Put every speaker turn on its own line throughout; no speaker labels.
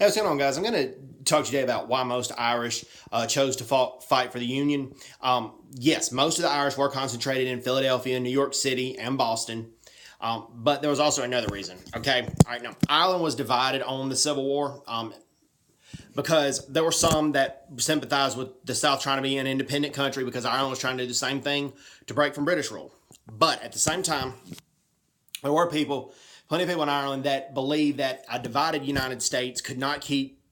Hey, what's going on, guys? I'm going to talk today about why most Irish chose to fight for the Union. Yes, most of the Irish were concentrated in Philadelphia, New York City, and Boston. But there was also another reason. Okay, all right. Now, Ireland was divided on the Civil War because there were some that sympathized with the South trying to be an independent country because Ireland was trying to do the same thing to break from British rule. But at the same time, there were plenty of people in Ireland that believed that a divided United States could not keep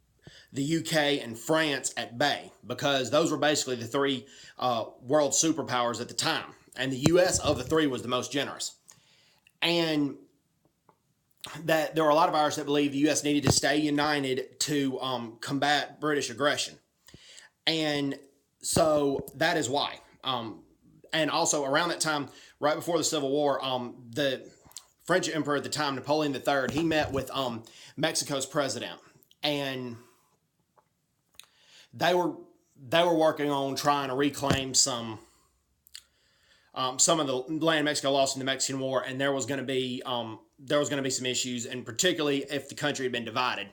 the UK and France at bay because those were basically the three world superpowers at the time. And the US of the three was the most generous. And that there were a lot of Irish that believed the U.S. needed to stay united to combat British aggression. And so that is why. And also around that time, right before the Civil War, the French emperor at the time, Napoleon III, he met with Mexico's president. And they were working on trying to reclaim some of the land Mexico lost in the Mexican War, and there was going to be some issues, and particularly if the country had been divided.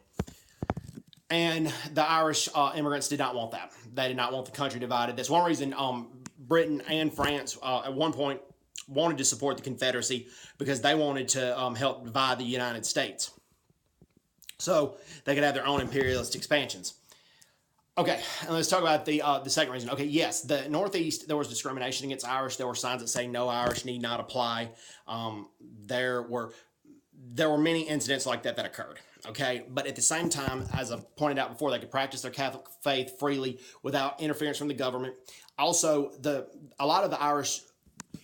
And the Irish immigrants did not want that. They did not want the country divided. That's one reason Britain and France at one point wanted to support the Confederacy, because they wanted to help divide the United States so they could have their own imperialist expansions. Okay, and let's talk about the second reason. Okay, yes, the Northeast, there was discrimination against Irish. There were signs that say no Irish need not apply. There were many incidents like that occurred. Okay, but at the same time, as I pointed out before, they could practice their Catholic faith freely without interference from the government. Also, a lot of the Irish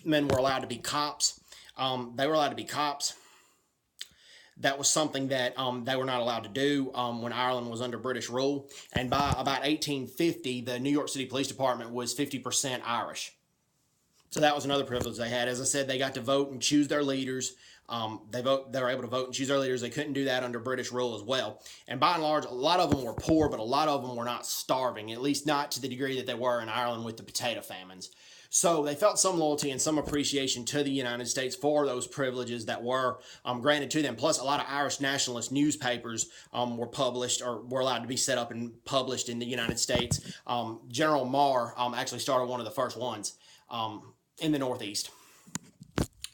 men were allowed to be cops. They were allowed to be cops. That was something that they were not allowed to do when Ireland was under British rule. And by about 1850, the New York City Police Department was 50% Irish. So that was another privilege they had. As I said, they got to vote and choose their leaders. They were able to vote and choose their leaders. They couldn't do that under British rule as well. And by and large, a lot of them were poor, but a lot of them were not starving, at least not to the degree that they were in Ireland with the potato famines. So they felt some loyalty and some appreciation to the United States for those privileges that were granted to them. Plus, a lot of Irish nationalist newspapers were published or were allowed to be set up and published in the United States. General Marr actually started one of the first ones in the Northeast.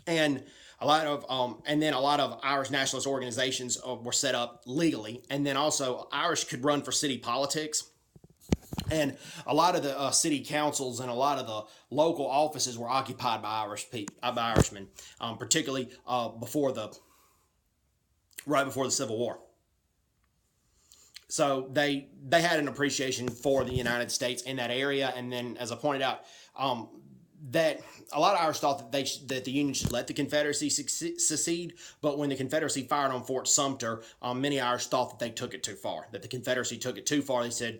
And a lot of Irish nationalist organizations were set up legally. And then also Irish could run for city politics. And a lot of the city councils and a lot of the local offices were occupied by Irishmen, particularly right before the Civil War. So they had an appreciation for the United States in that area. And then, as I pointed out, that a lot of Irish thought that the Union should let the Confederacy secede, but when the Confederacy fired on Fort Sumter, many Irish thought that they took it too far, that the Confederacy took it too far. They said,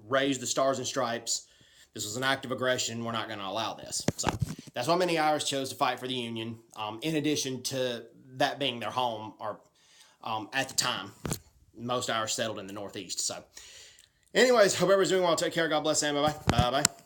raise the stars and stripes. This was an act of aggression. We're not going to allow this. So that's why many Irish chose to fight for the Union, in addition to that being their home, or at the time, most Irish settled in the Northeast. So anyways, hope everybody's doing well. Take care. God bless, and bye-bye. Bye-bye.